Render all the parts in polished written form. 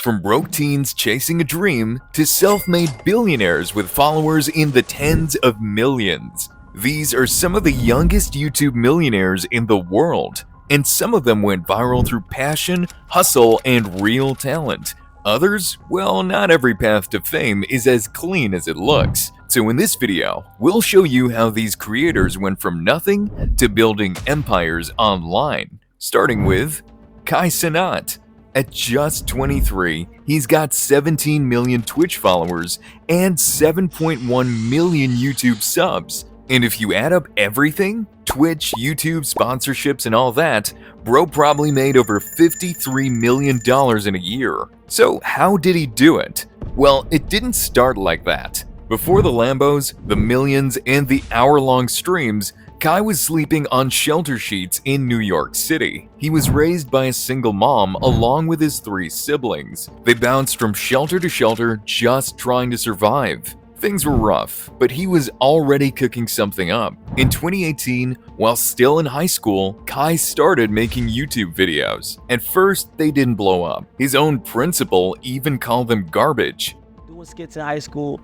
From broke teens chasing a dream to self-made billionaires with followers in the tens of millions. These are some of the youngest YouTube millionaires in the world, and some of them went viral through passion, hustle, and real talent. Others, well, not every path to fame is as clean as it looks. So in this video, we'll show you how these creators went from nothing to building empires online. Starting with Kai Cenat. At just 23, he's got 17 million Twitch followers and 7.1 million YouTube subs. And if you add up everything, Twitch, YouTube, sponsorships, and all that, bro probably made over $53 million in a year. So how did he do it? Well, it didn't start like that. Before the Lambos, the millions, and the hour-long streams, Kai was sleeping on shelter sheets in New York City. He was raised by a single mom along with his 3 siblings. They bounced from shelter to shelter just trying to survive. Things were rough, but he was already cooking something up. In 2018, while still in high school, Kai started making YouTube videos. At first, they didn't blow up. His own principal even called them garbage. Doing skits in high school,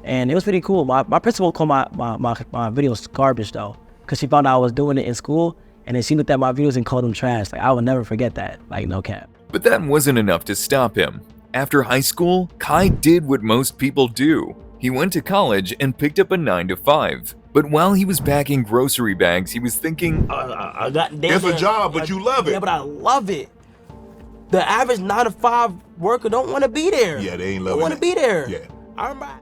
and it was pretty cool. My principal called my videos garbage though, because she found out I was doing it in school, and then she looked at my videos and called them trash. Like, I would never forget that, like, no cap. But that wasn't enough to stop him. After high school, Kai did what most people do. He went to college and picked up a 9-to-5. But while he was packing grocery bags, he was thinking, it's a job, but you love it. Yeah, but I love it. The average 9-to-5 worker don't want to be there. Yeah, they ain't They loving want it. to be there. Yeah.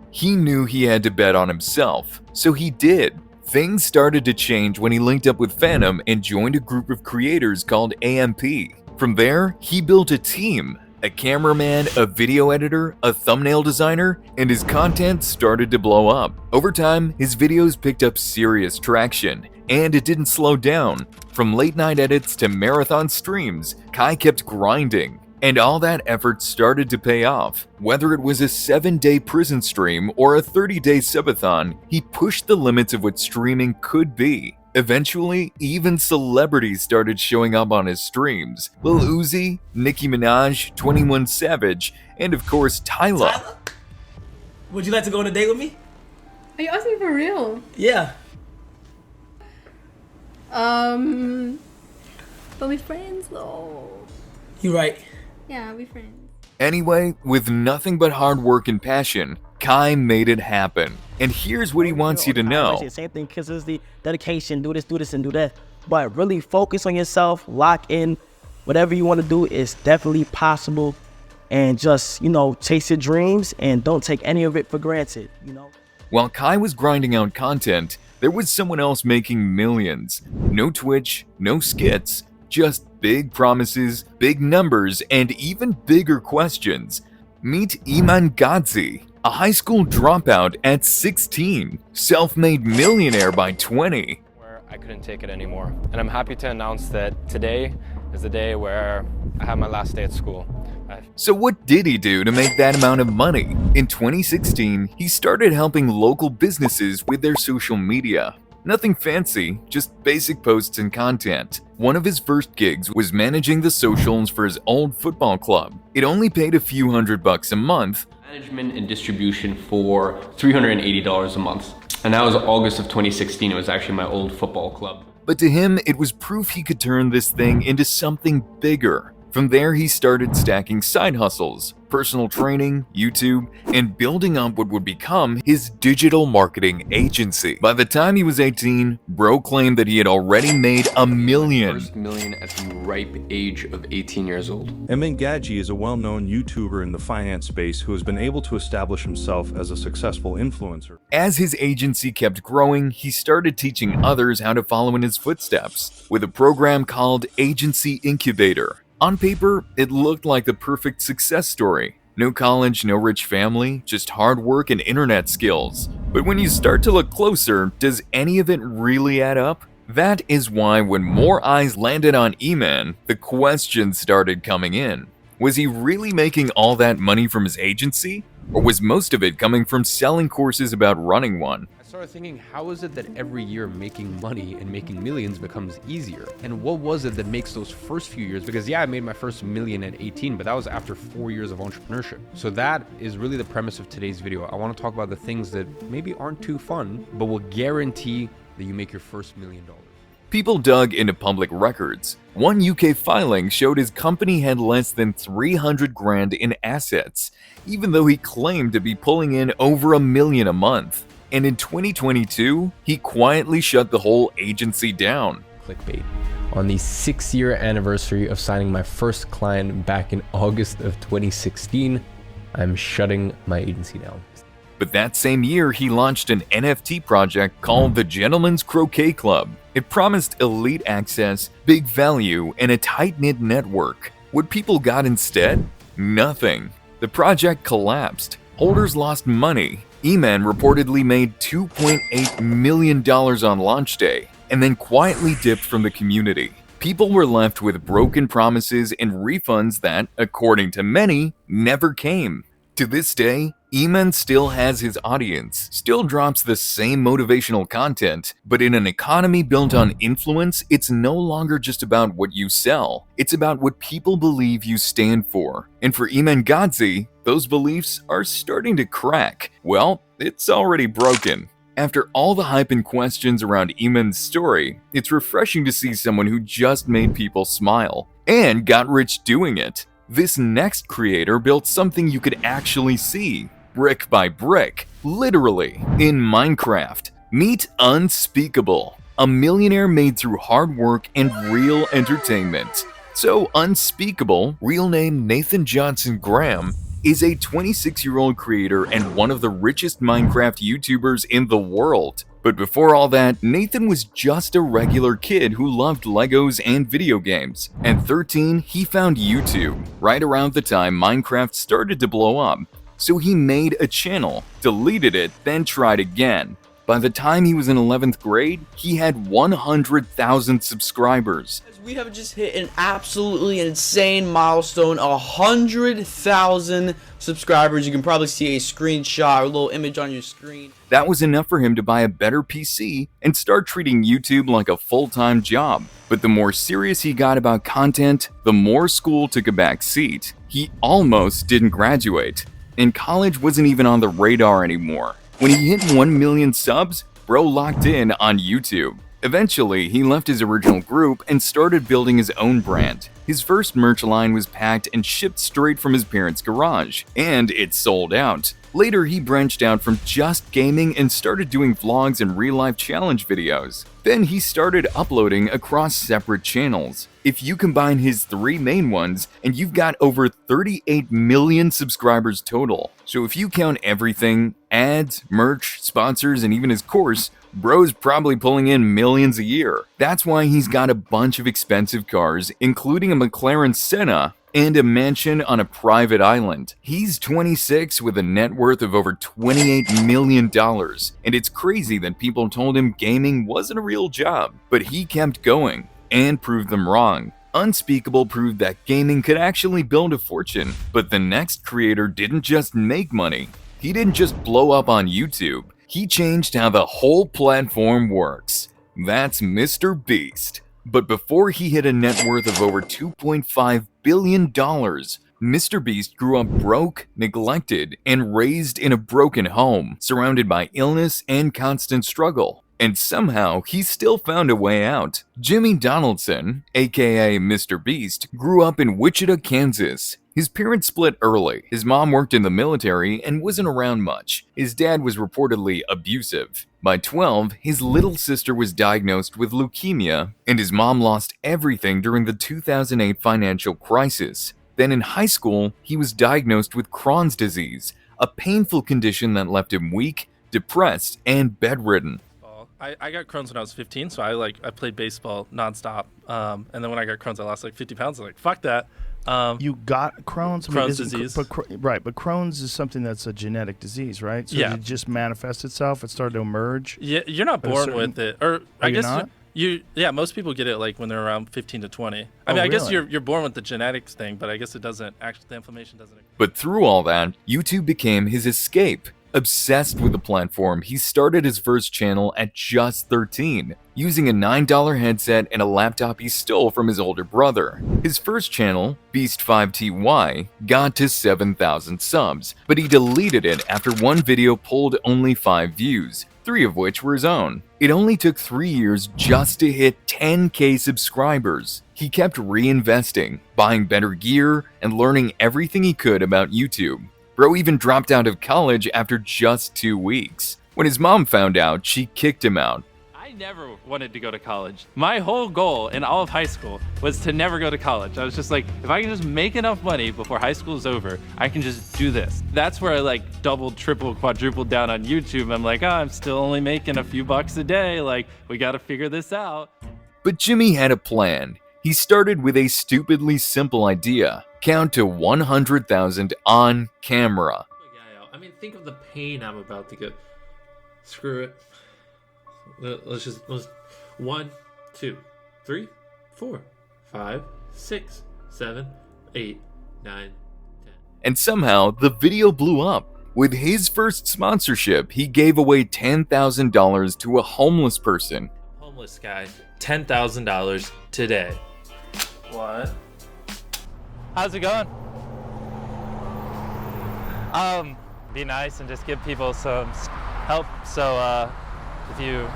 He knew he had to bet on himself, so he did. Things started to change when he linked up with Phantom and joined a group of creators called AMP. From there, he built a team, a cameraman, a video editor, a thumbnail designer, and his content started to blow up. Over time, his videos picked up serious traction, and it didn't slow down. From late-night edits to marathon streams, Kai kept grinding. And all that effort started to pay off. Whether it was a 7-day prison stream or a 30-day subathon, he pushed the limits of what streaming could be. Eventually, even celebrities started showing up on his streams. Lil Uzi, Nicki Minaj, 21 Savage, and of course Tyler. Would you like to go on a date with me? Are you asking for real? Yeah. But we friends though. You right. Yeah, we friends. Anyway, with nothing but hard work and passion, Kai made it happen. And here's what he wants you to know. Same thing, consistency, dedication, do this, and do that. But really focus on yourself, lock in. Whatever you want to do is definitely possible. And just, chase your dreams and don't take any of it for granted, While Kai was grinding out content, there was someone else making millions. No Twitch, no skits, just big promises, big numbers, and even bigger questions. Meet Iman Gadzhi, a high school dropout at 16, self-made millionaire by 20. Where I couldn't take it anymore. And I'm happy to announce that today is the day where I have my last day at school. So what did he do to make that amount of money? In 2016, he started helping local businesses with their social media. Nothing fancy, just basic posts and content. One of his first gigs was managing the socials for his old football club. It only paid a few $100 a month. Management and distribution for $380 a month. And that was August of 2016. It was actually my old football club. But to him, it was proof he could turn this thing into something bigger. From there, he started stacking side hustles, personal training, YouTube, and building up what would become his digital marketing agency. By the time he was 18, bro claimed that he had already made $1 million. First million at the ripe age of 18 years old. Iman Gadzhi is a well-known YouTuber in the finance space who has been able to establish himself as a successful influencer. As his agency kept growing, he started teaching others how to follow in his footsteps with a program called Agency Incubator. On paper, it looked like the perfect success story. No college, no rich family, just hard work and internet skills. But when you start to look closer, does any of it really add up? That is why when more eyes landed on Iman, the questions started coming in. Was he really making all that money from his agency? Or was most of it coming from selling courses about running one? I started thinking, how is it that every year making money and making millions becomes easier? And what was it that makes those first few years? Because yeah, I made my first million at 18, but that was after 4 years of entrepreneurship. So that is really the premise of today's video. I want to talk about the things that maybe aren't too fun, but will guarantee that you make your first $1 million. People dug into public records. One UK filing showed his company had less than 300 grand in assets, even though he claimed to be pulling in over $1 million a month. And in 2022, he quietly shut the whole agency down. Clickbait. On the 6-year anniversary of signing my first client back in August of 2016, I'm shutting my agency down. But that same year, he launched an NFT project called the Gentleman's Croquet Club. It promised elite access, big value, and a tight-knit network. What people got instead? Nothing. The project collapsed. Holders lost money. Iman reportedly made $2.8 million on launch day, and then quietly dipped from the community. People were left with broken promises and refunds that, according to many, never came. To this day, Iman still has his audience, still drops the same motivational content, but in an economy built on influence, it's no longer just about what you sell. It's about what people believe you stand for. And for Iman Gadzhi, those beliefs are starting to crack. Well, it's already broken. After all the hype and questions around Iman's story, it's refreshing to see someone who just made people smile and got rich doing it. This next creator built something you could actually see, brick by brick, literally, in Minecraft. Meet Unspeakable, a millionaire made through hard work and real entertainment. So Unspeakable, real name Nathan Johnson Graham, is a 26-year-old creator and one of the richest Minecraft YouTubers in the world. But before all that, Nathan was just a regular kid who loved Legos and video games. At 13, he found YouTube, right around the time Minecraft started to blow up. So he made a channel, deleted it, then tried again. By the time he was in 11th grade, he had 100,000 subscribers. We have just hit an absolutely insane milestone, 100,000 subscribers. You can probably see a screenshot or a little image on your screen. That was enough for him to buy a better PC and start treating YouTube like a full-time job. But the more serious he got about content, the more school took a back seat. He almost didn't graduate, and college wasn't even on the radar anymore. When he hit 1 million subs, bro locked in on YouTube. Eventually, he left his original group and started building his own brand. His first merch line was packed and shipped straight from his parents' garage, and it sold out. Later, he branched out from just gaming and started doing vlogs and real-life challenge videos. Then he started uploading across separate channels. If you combine his 3 main ones, and you've got over 38 million subscribers total. So if you count everything, ads, merch, sponsors, and even his course, bro's probably pulling in millions a year. That's why he's got a bunch of expensive cars, including a McLaren Senna, and a mansion on a private island. He's 26 with a net worth of over $28 million, and it's crazy that people told him gaming wasn't a real job, but he kept going and proved them wrong. Unspeakable proved that gaming could actually build a fortune, but the next creator didn't just make money. He didn't just blow up on YouTube. He changed how the whole platform works. That's MrBeast. But before he hit a net worth of over $2.5 billion, MrBeast grew up broke, neglected, and raised in a broken home, surrounded by illness and constant struggle. And somehow, he still found a way out. Jimmy Donaldson, aka MrBeast, grew up in Wichita, Kansas. His parents split early. His mom worked in the military and wasn't around much. His dad was reportedly abusive. By 12, his little sister was diagnosed with leukemia, and his mom lost everything during the 2008 financial crisis. Then in high school, he was diagnosed with Crohn's disease, a painful condition that left him weak, depressed, and bedridden. I got Crohn's when I was 15, so I played baseball nonstop. And then when I got Crohn's, I lost like 50 pounds. I was like, fuck that. You got Crohn's? Crohn's disease. But Crohn's is something that's a genetic disease, right? So yeah. It just manifests itself. It started to emerge. Yeah, you're not born with it. Or I guess not? Most people get it like when they're around 15 to 20. I Oh, mean, I guess really? you're born with the genetics thing, but I guess it doesn't actually, the inflammation doesn't. But through all that, YouTube became his escape. Obsessed with the platform, he started his first channel at just 13, using a $9 headset and a laptop he stole from his older brother. His first channel, Beast5TY, got to 7,000 subs, but he deleted it after one video pulled only 5 views, 3 of which were his own. It only took 3 years just to hit 10K subscribers. He kept reinvesting, buying better gear, and learning everything he could about YouTube. Bro even dropped out of college after just 2 weeks. When his mom found out, she kicked him out. I never wanted to go to college. My whole goal in all of high school was to never go to college. I was just like, if I can just make enough money before high school is over, I can just do this. That's where I like doubled, tripled, quadrupled down on YouTube. I'm like, I'm still only making a few bucks a day. Like, we got to figure this out. But Jimmy had a plan. He started with a stupidly simple idea. Count to 100,000 on camera. I mean, think of the pain I'm about to get. Screw it. Let's 1, 2, 3, 4, 5, 6, 7, 8, 9, 10. And somehow, the video blew up. With his first sponsorship, he gave away $10,000 to a homeless person. Homeless guy, $10,000 today. What? How's it going? Be nice and just give people some help. So if you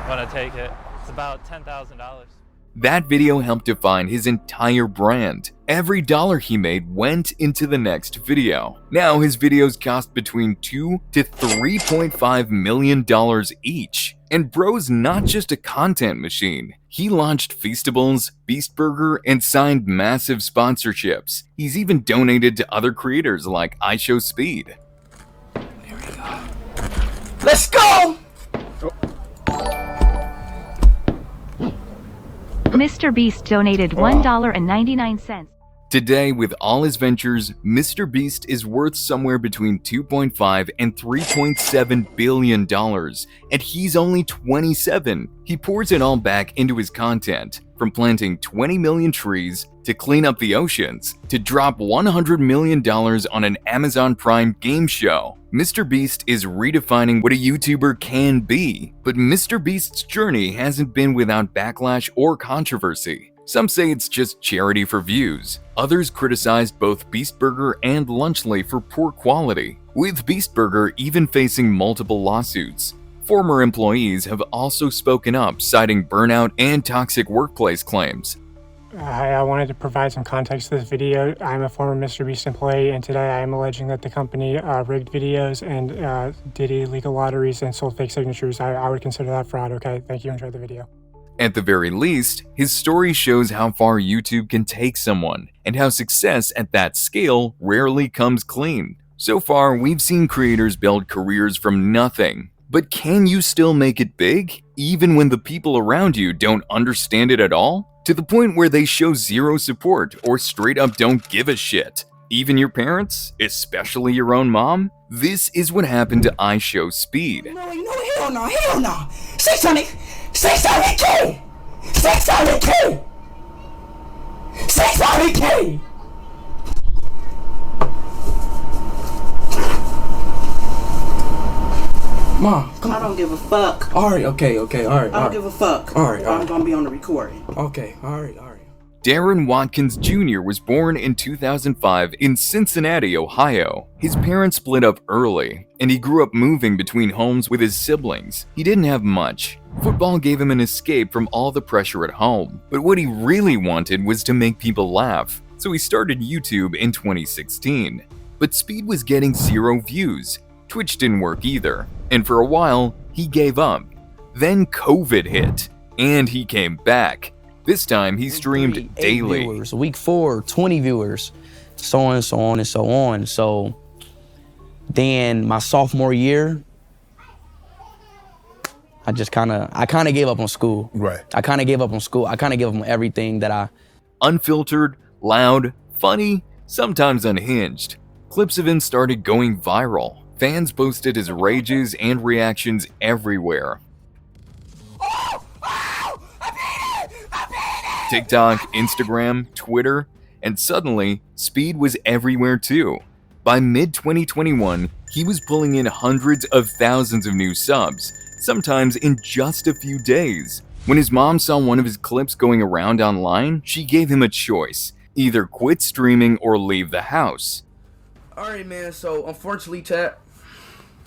want to take it, it's about $10,000. That video helped define his entire brand. Every dollar he made went into the next video. Now his videos cost between $2 to $3.5 million each. And bro's not just a content machine. He launched Feastables, Beast Burger, and signed massive sponsorships. He's even donated to other creators like IShowSpeed. Here we go. Let's go! MrBeast donated $1.99. Today, with all his ventures, MrBeast is worth somewhere between $2.5 and $3.7 billion, and he's only 27. He pours it all back into his content, from planting 20 million trees, to clean up the oceans, to drop $100 million on an Amazon Prime game show. MrBeast is redefining what a YouTuber can be, but MrBeast's journey hasn't been without backlash or controversy. Some say it's just charity for views. Others criticized both Beast Burger and Lunchly for poor quality, with Beast Burger even facing multiple lawsuits. Former employees have also spoken up, citing burnout and toxic workplace claims. Hi, I wanted to provide some context to this video. I'm a former MrBeast employee, and today I am alleging that the company rigged videos and did illegal lotteries and sold fake signatures. I would consider that fraud, okay? Thank you, enjoy the video. At the very least, his story shows how far YouTube can take someone, and how success at that scale rarely comes clean. So far, we've seen creators build careers from nothing. But can you still make it big, even when the people around you don't understand it at all? To the point where they show zero support or straight up don't give a shit. Even your parents, especially your own mom? This is what happened to IShowSpeed. No, hell no. 600K! 600K! Mom, come on. I don't give a fuck. Alright, okay, alright. I don't give a fuck. Alright. I'm gonna be on the recording. Okay, alright. Darren Watkins Jr. was born in 2005 in Cincinnati, Ohio. His parents split up early, and he grew up moving between homes with his siblings. He didn't have much. Football gave him an escape from all the pressure at home, but what he really wanted was to make people laugh, so he started YouTube in 2016. But Speed was getting 0 views. Twitch didn't work either, and for a while, he gave up. Then COVID hit, and he came back. This time, he streamed daily. Viewers. Week 4, 20 viewers, so on and so on and so on. So then my sophomore year, I kind of gave up on school. Right. I kind of gave up on school. I kind of gave up on everything that I... Unfiltered, loud, funny, sometimes unhinged. Clips of him started going viral. Fans posted his rages and reactions everywhere. Oh! TikTok, Instagram, Twitter, and suddenly, Speed was everywhere too. By mid-2021, he was pulling in hundreds of thousands of new subs, sometimes in just a few days. When his mom saw one of his clips going around online, she gave him a choice: either quit streaming or leave the house. Alright, man, so unfortunately, chat,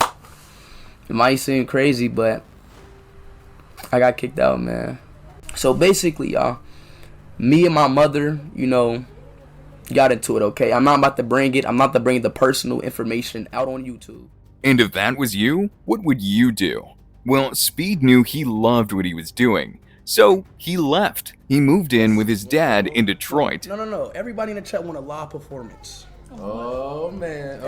it might seem crazy, but I got kicked out, man. So basically, y'all, me and my mother, you know, got into it, okay? I'm not about to bring the personal information out on YouTube. And if that was you, what would you do? Well, Speed knew he loved what he was doing, so he left. He moved in with his dad in Detroit. No. Everybody in the chat want a live performance. Oh, man.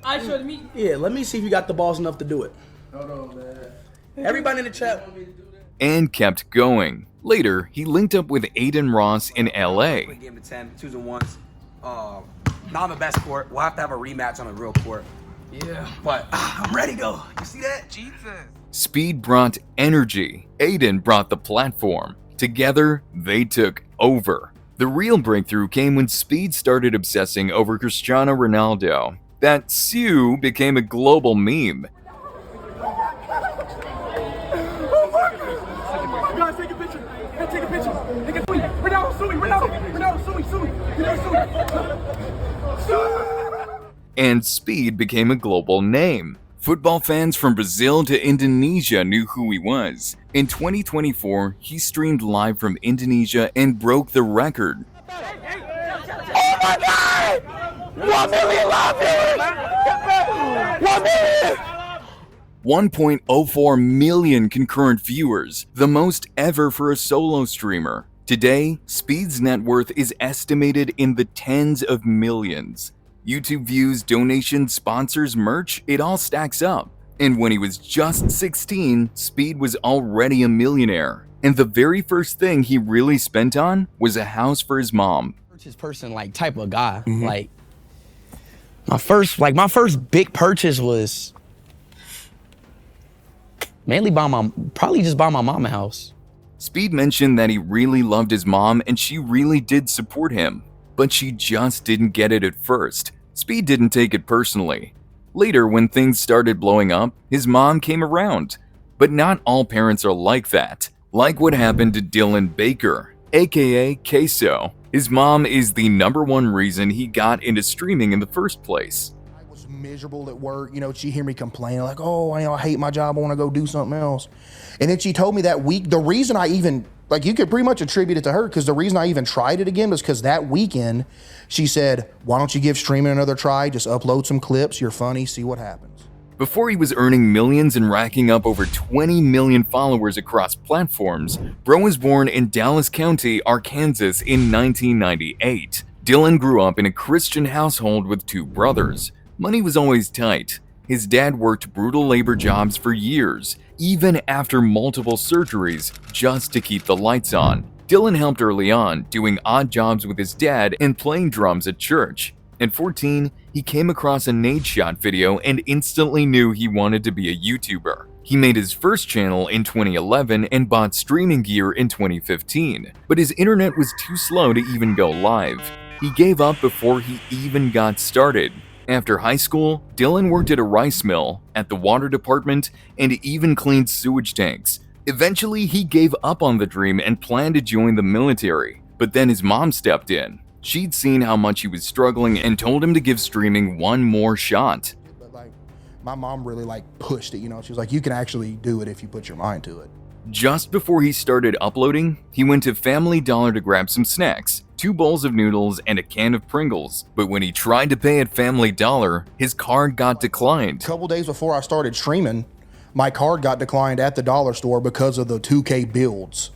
I should meet. Yeah, let me see if you got the balls enough to do it. Hold on, man. Everybody in the chat. And kept going. Later, he linked up with Aiden Ross in LA. Game of 10, 2s and 1s. Not on the best court. We'll have to have a rematch on a real court. Yeah, but I'm ready though. You see that? Jesus. Speed brought energy. Aiden brought the platform. Together, they took over. The real breakthrough came when Speed started obsessing over Cristiano Ronaldo. That Sue became a global meme. Guys, take a picture. Take a picture. Ronaldo, sue me. Ronaldo, sue me. And Speed became a global name. Football fans from Brazil to Indonesia knew who he was. In 2024, he streamed live from Indonesia and broke the record. Oh my God! 1 million live viewers! 1 million! 1.04 million concurrent viewers, the most ever for a solo streamer. Today, Speed's net worth is estimated in the tens of millions. YouTube views, donations, sponsors, merch, it all stacks up. And when he was just 16, Speed was already a millionaire. And the very first thing he really spent on was a house for his mom. Purchase person, like, type of guy. Like, my first big purchase was mainly probably just buy my mom a house. Speed mentioned that he really loved his mom and she really did support him. But she just didn't get it at first. Speed didn't take it personally. Later, when things started blowing up, his mom came around. But not all parents are like that. Like what happened to Dylan Baker, aka CaseOh. His mom is the #1 reason he got into streaming in the first place. I was miserable at work. You know, she'd hear me complain like, oh, I hate my job. I want to go do something else. And then she told me that week, the reason I even, like, you could pretty much attribute it to her, because the reason I even tried it again was because that weekend she said, why don't you give streaming another try? Just upload some clips. You're funny. See what happens. Before he was earning millions and racking up over 20 million followers across platforms, Bro was born in Dallas County, Arkansas in 1998. Dylan grew up in a Christian household with 2 brothers. Money was always tight. His dad worked brutal labor jobs for years, even after multiple surgeries, just to keep the lights on. Dylan helped early on, doing odd jobs with his dad and playing drums at church. At 14, he came across a nade shot video and instantly knew he wanted to be a YouTuber. He made his first channel in 2011 and bought streaming gear in 2015, but his internet was too slow to even go live. He gave up before he even got started. After high school, Dylan worked at a rice mill, at the water department, and even cleaned sewage tanks. Eventually, he gave up on the dream and planned to join the military, but then his mom stepped in. She'd seen how much he was struggling and told him to give streaming one more shot. But like, my mom really pushed it, you know. She was like, you can actually do it if you put your mind to it. Just before he started uploading, he went to Family Dollar to grab some snacks, 2 bowls of noodles and a can of Pringles. But when he tried to pay at Family Dollar, his card got declined. A couple days before I started streaming, my card got declined at the dollar store because of the 2K builds.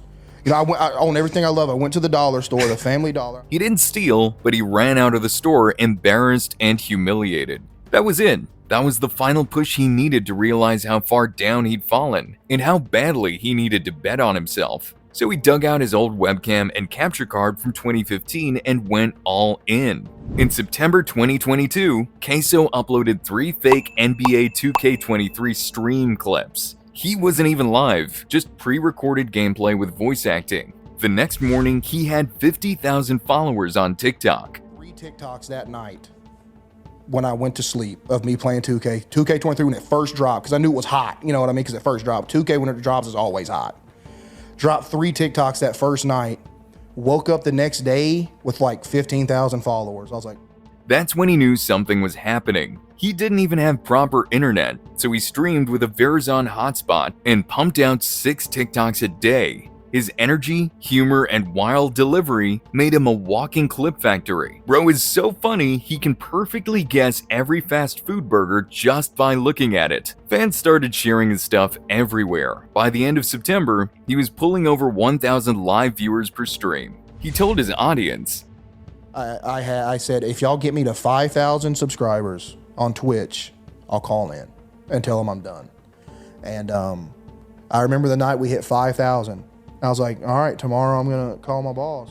You know, I own everything I love. I went to the dollar store, the Family Dollar. He didn't steal, but he ran out of the store embarrassed and humiliated. That was it. That was the final push he needed to realize how far down he'd fallen and how badly he needed to bet on himself. So he dug out his old webcam and capture card from 2015 and went all in. In September 2022, CaseOh uploaded 3 fake NBA 2K23 stream clips. He wasn't even live, just pre-recorded gameplay with voice acting. The next morning, he had 50,000 followers on TikTok. 3 TikToks that night when I went to sleep of me playing 2K. 2K23 when it first dropped, because I knew it was hot. You know what I mean? Because it first dropped. 2K when it drops is always hot. Dropped 3 TikToks that first night. Woke up the next day with like 15,000 followers. I was like, that's when he knew something was happening. He didn't even have proper internet, so he streamed with a Verizon hotspot and pumped out 6 TikToks a day. His energy, humor, and wild delivery made him a walking clip factory. Bro is so funny, he can perfectly guess every fast food burger just by looking at it. Fans started sharing his stuff everywhere. By the end of September, he was pulling over 1,000 live viewers per stream. He told his audience, I said, if y'all get me to 5,000 subscribers on Twitch, I'll call in and tell them I'm done. And I remember the night we hit 5,000. I was like, all right, tomorrow I'm gonna call my boss.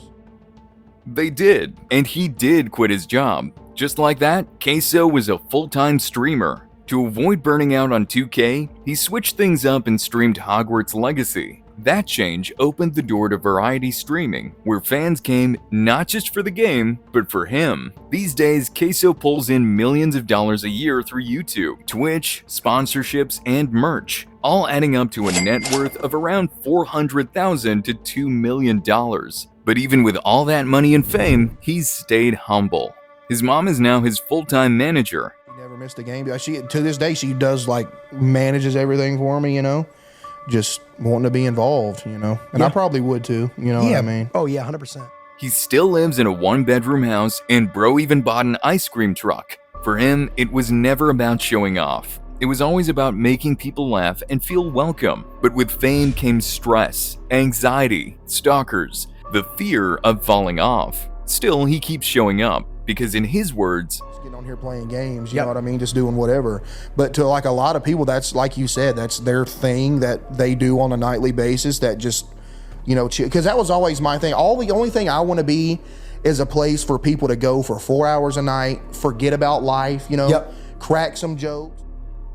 They did, and he did quit his job. Just like that, CaseOh was a full-time streamer. To avoid burning out on 2K, he switched things up and streamed Hogwarts Legacy. That change opened the door to variety streaming, where fans came not just for the game, but for him. These days, CaseOh pulls in millions of dollars a year through YouTube, Twitch, sponsorships, and merch, all adding up to a net worth of around $400,000 to $2 million. But even with all that money and fame, he's stayed humble. His mom is now his full-time manager. He never missed a game. To this day, she does manages everything for me, you know? Just wanting to be involved, you know? And I probably would too, you know what I mean? Oh yeah, 100%. He still lives in a 1-bedroom house, and bro even bought an ice cream truck. For him, it was never about showing off. It was always about making people laugh and feel welcome. But with fame came stress, anxiety, stalkers, the fear of falling off. Still, he keeps showing up, because in his words, getting on here playing games, you know what I mean, just doing whatever. But to a lot of people, that's like you said, that's their thing that they do on a nightly basis, that just, you know, because that was always my thing. The only thing I want to be is a place for people to go for 4 hours a night, forget about life, you know, crack some jokes.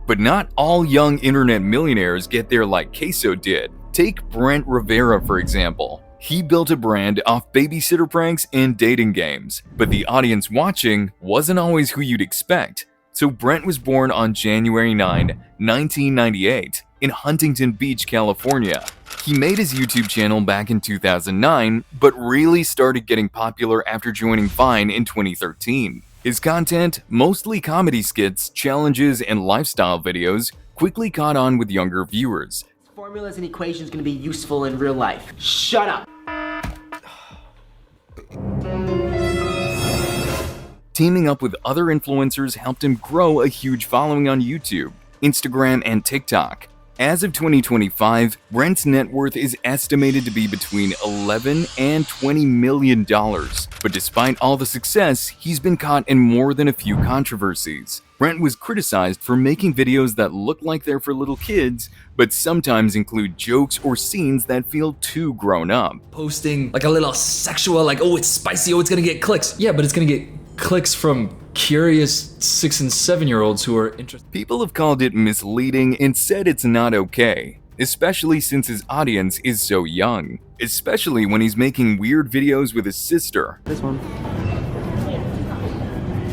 But not all young internet millionaires get there like CaseOh did. Take Brent Rivera, for example. He built a brand off babysitter pranks and dating games, but the audience watching wasn't always who you'd expect. So Brent was born on January 9, 1998, in Huntington Beach, California. He made his YouTube channel back in 2009, but really started getting popular after joining Vine in 2013. His content, mostly comedy skits, challenges, and lifestyle videos, quickly caught on with younger viewers. Formulas and equations going to be useful in real life. Shut up! Teaming up with other influencers helped him grow a huge following on YouTube, Instagram, and TikTok. As of 2025, Brent's net worth is estimated to be between $11 and $20 million. But despite all the success, he's been caught in more than a few controversies. Brent was criticized for making videos that look like they're for little kids, but sometimes include jokes or scenes that feel too grown up. Posting like a little sexual, like, oh, it's spicy, oh, it's gonna get clicks. Yeah, but it's gonna get clicks from curious 6- and 7-year-olds who are interested. People have called it misleading and said it's not okay, especially since his audience is so young, especially when he's making weird videos with his sister. This one.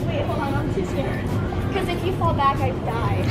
Wait, hold on, I'm too scared. Because if you fall back, I die.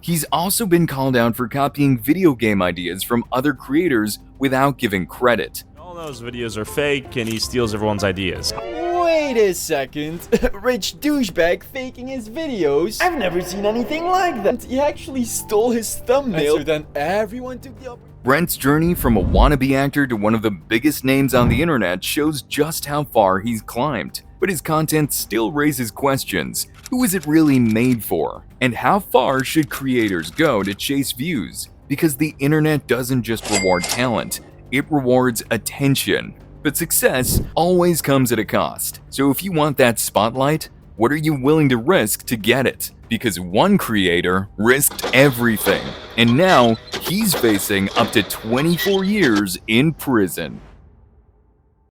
He's also been called out for copying video game ideas from other creators without giving credit. All those videos are fake and he steals everyone's ideas. Wait a second. Rich douchebag faking his videos? I've never seen anything like that. He actually stole his thumbnail, so then everyone took the opportunity. Brent's journey from a wannabe actor to one of the biggest names on the internet shows just how far he's climbed. But his content still raises questions. Who is it really made for? And how far should creators go to chase views? Because the internet doesn't just reward talent, it rewards attention. But success always comes at a cost. So if you want that spotlight, what are you willing to risk to get it? Because one creator risked everything, and now he's facing up to 24 years in prison.